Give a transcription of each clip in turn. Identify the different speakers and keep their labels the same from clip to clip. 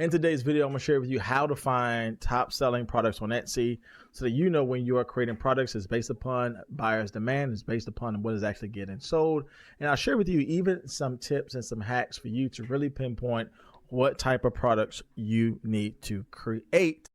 Speaker 1: In today's video, I'm going to share with you how to find top selling products on Etsy so that you know when you are creating products is based upon buyer's demand, is based upon what is actually getting sold. And I'll share with you even some tips and some hacks for you to really pinpoint what type of products you need to create.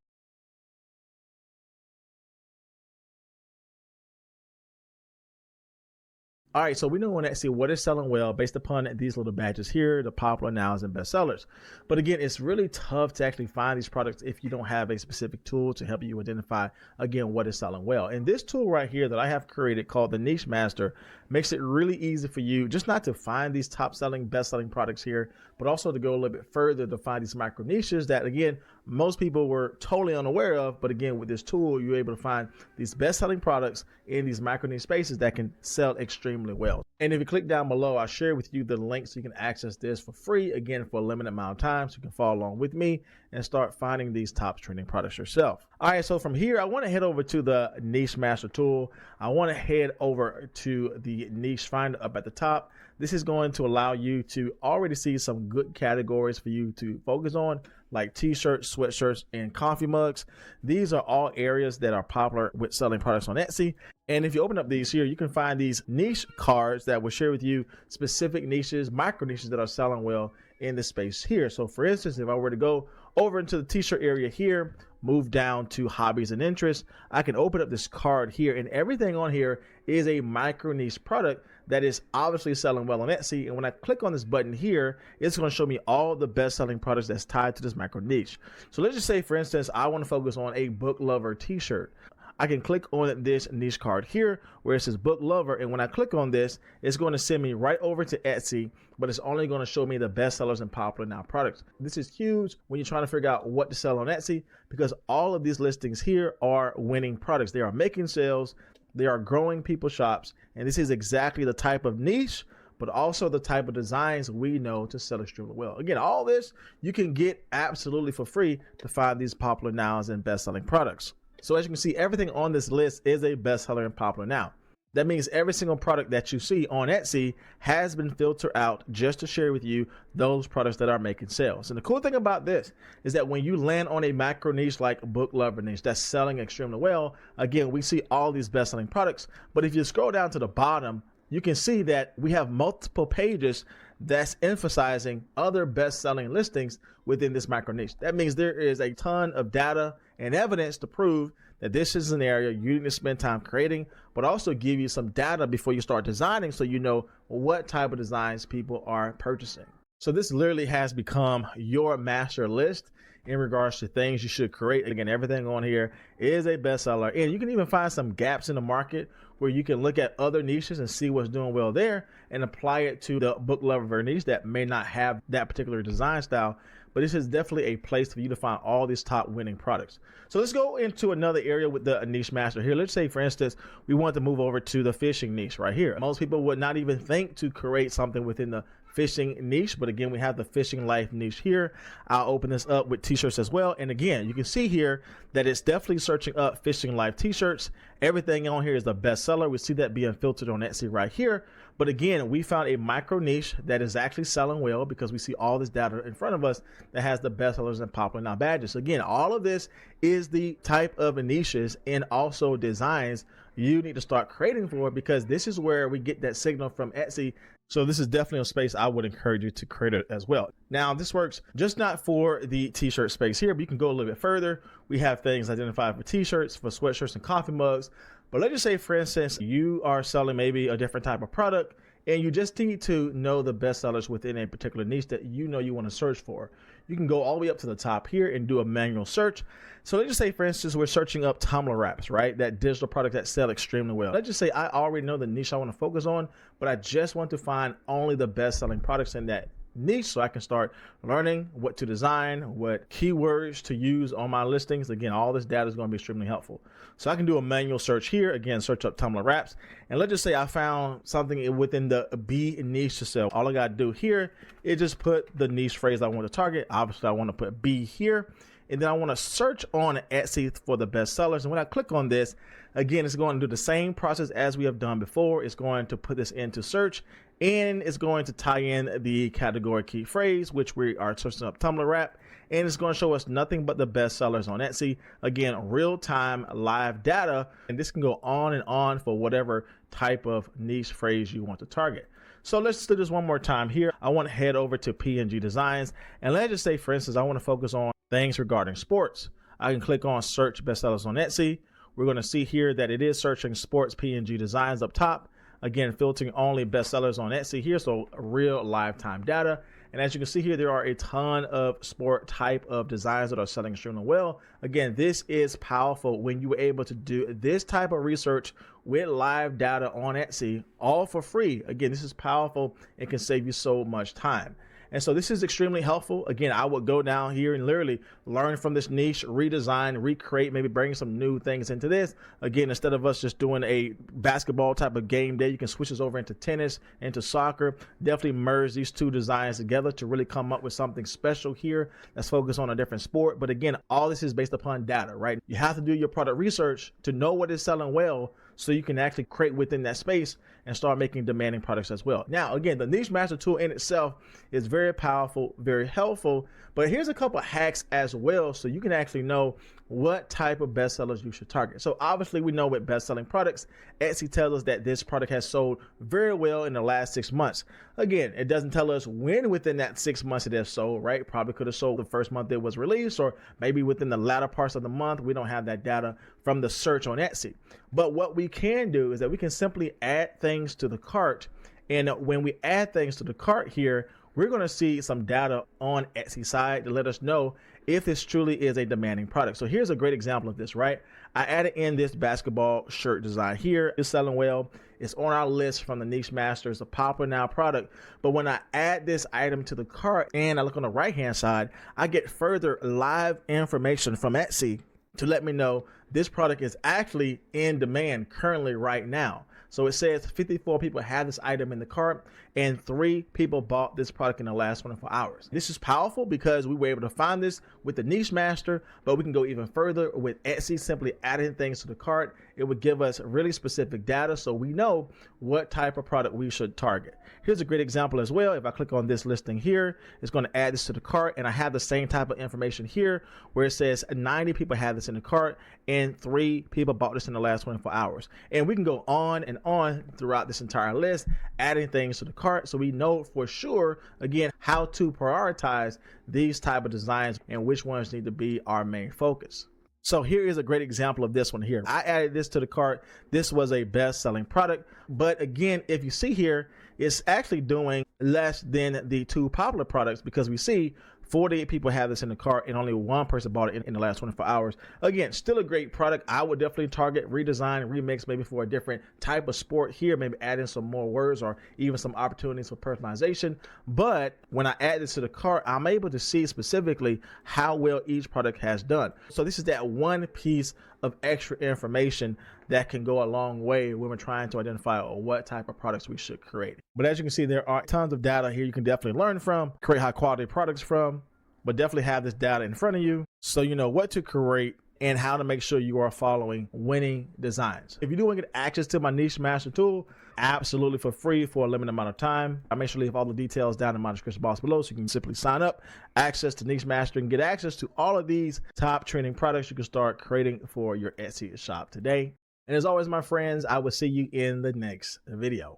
Speaker 1: All right, so we know on Etsy what is selling well based upon these little badges here, the popular nows and bestsellers. But again, it's really tough to actually find these products if you don't have a specific tool to help you identify, again, what is selling well. And this tool right here that I have created called the Niche Master makes it really easy for you just not to find these top selling, best selling products here, but also to go a little bit further to find these micro niches that, again, most people were totally unaware of. But again, with this tool, you're able to find these best selling products in these micro niche spaces that can sell extremely well. And if you click down below, I'll share with you the link so you can access this for free, again, for a limited amount of time, so you can follow along with me and start finding these top trending products yourself. All right, so from here, I want to head over to the Niche Master tool. I want to head over to the Niche Finder up at the top. This is going to allow you to already see some good categories for you to focus on, like t-shirts, sweatshirts, and coffee mugs. These are all areas that are popular with selling products on Etsy. And if you open up these here, you can find these niche cards that will share with you specific niches, micro niches that are selling well in the space here. So for instance, if I were to go over into the t-shirt area here, move down to hobbies and interests, I can open up this card here, and everything on here is a micro niche product that is obviously selling well on Etsy. And when I click on this button here, it's going to show me all the best selling products that's tied to this micro niche. So let's just say, for instance, I want to focus on a book lover t-shirt. I can click on this niche card here where it says book lover, and when I click on this, it's going to send me right over to Etsy, but it's only going to show me the bestsellers and popular now products. This is huge when you're trying to figure out what to sell on Etsy, because all of these listings here are winning products. They are making sales, they are growing people's shops, and this is exactly the type of niche, but also the type of designs we know to sell extremely well. Again, all this you can get absolutely for free to find these popular nows and best-selling products. So as you can see, everything on this list is a bestseller and popular now. That means every single product that you see on Etsy has been filtered out just to share with you those products that are making sales. And the cool thing about this is that when you land on a macro niche like book lover niche that's selling extremely well, again, we see all these best-selling products. But if you scroll down to the bottom, you can see that we have multiple pages that's emphasizing other best-selling listings within this micro niche. That means there is a ton of data and evidence to prove that this is an area you need to spend time creating, but also give you some data before you start designing so you know what type of designs people are purchasing. So this literally has become your master list in regards to things you should create. Again, everything on here is a bestseller, and you can even find some gaps in the market where you can look at other niches and see what's doing well there and apply it to the book lover niche that may not have that particular design style. But this is definitely a place for you to find all these top winning products. So let's go into another area with the Niche Master here. Let's say, for instance, we want to move over to the fishing niche right here. Most people would not even think to create something within the fishing niche, but again, we have the fishing life niche here. I'll open this up with t-shirts as well, and again, you can see here that it's definitely searching up fishing life t-shirts. Everything on here is the bestseller. We see that being filtered on Etsy right here. But again, we found a micro niche that is actually selling well because we see all this data in front of us that has the bestsellers and popular now badges. Again, all of this is the type of niches and also designs you need to start creating for, because this is where we get that signal from Etsy. So this is definitely a space I would encourage you to create it as well. Now, this works just not for the t-shirt space here, but you can go a little bit further. We have things identified for t-shirts, for sweatshirts and coffee mugs. But let's just say, for instance, you are selling maybe a different type of product, and you just need to know the bestsellers within a particular niche that you know you want to search for. You can go all the way up to the top here and do a manual search. So let's just say, for instance, we're searching up tumbler wraps, right? That digital product that sells extremely well. Let's just say I already know the niche I want to focus on, but I just want to find only the best-selling products in that niche so I can start learning what to design, what keywords to use on my listings. Again, all this data is going to be extremely helpful. So I can do a manual search here, again, search up tumbler wraps, and let's just say I found something within the B niche to sell. All I got to do here is just put the niche phrase I want to target. Obviously I want to put B here, and then I want to search on Etsy for the bestsellers. And when I click on this, again, it's going to do the same process as we have done before. It's going to put this into search, and it's going to tie in the category key phrase, which we are searching up tumbler wrap. and it's going to show us nothing but the best sellers on Etsy. Again, real-time live data, and this can go on and on for whatever type of niche phrase you want to target. So let's do this one more time here. I want to head over to PNG Designs, and let's just say, for instance, I want to focus on things regarding sports. I can click on search bestsellers on Etsy. We're going to see here that it is searching sports PNG Designs up top. Again, filtering only bestsellers on Etsy here, so real lifetime data. And as you can see here, there are a ton of sport type of designs that are selling extremely well. Again, this is powerful when you were able to do this type of research with live data on Etsy, all for free. Again, this is powerful and can save you so much time. And so this is extremely helpful. Again, I would go down here and literally learn from this niche, redesign, recreate, maybe bring some new things into this. Again, instead of us just doing a basketball type of game day, you can switch this over into tennis, into soccer. Definitely merge these two designs together to really come up with something special here that's focused on a different sport. But again, all this is based upon data, right? You have to do your product research to know what is selling well, so you can actually create within that space and start making demanding products as well. Now, again, the niche master tool in itself is very powerful, very helpful, but here's a couple of hacks as well so you can actually know what type of bestsellers you should target. So obviously we know with best-selling products, Etsy tells us that this product has sold very well in the last 6 months. Again, it doesn't tell us when within that 6 months it has sold, right? Probably could have sold the first month it was released, or maybe within the latter parts of the month. We don't have that data from the search on Etsy. But what we can do is that we can simply add things to the cart. And when we add things to the cart here, we're going to see some data on Etsy side to let us know if this truly is a demanding product. So here's a great example of this, right? I added in this basketball shirt design here. It's selling well. It's on our list from the niche master. It's a popular now product. But when I add this item to the cart and I look on the right-hand side, I get further live information from Etsy to let me know this product is actually in demand currently right now. So it says 54 people have this item in the cart and 3 people bought this product in the last 24 hours. This is powerful because we were able to find this with the niche master, but we can go even further with Etsy simply adding things to the cart. It would give us really specific data so we know what type of product we should target. Here's a great example as well. If I click on this listing here, it's going to add this to the cart, and I have the same type of information here where it says 90 people have this in the cart and 3 people bought this in the last 24 hours. And we can go on and on throughout this entire list, adding things to the cart so we know for sure, again, how to prioritize these type of designs and which ones need to be our main focus. So here is a great example of this one here. I added this to the cart. This was a best-selling product. But again, if you see here, it's actually doing less than the 2 popular products because we see 48 people have this in the cart and only 1 person bought it in the last 24 hours. Again, still a great product. I would definitely target, redesign, remix maybe for a different type of sport here, maybe add in some more words or even some opportunities for personalization. But when I add this to the cart, I'm able to see specifically how well each product has done. So this is that one piece of extra information that can go a long way when we're trying to identify what type of products we should create. But as you can see, there are tons of data here you can definitely learn from, create high quality products from, but definitely have this data in front of you so you know what to create and how to make sure you are following winning designs. If you do want to get access to my niche master tool, absolutely for free for a limited amount of time. I make sure to leave all the details down in my description box below so you can simply sign up, access to niche master, and get access to all of these top trending products you can start creating for your Etsy shop today. And as always, my friends, I will see you in the next video.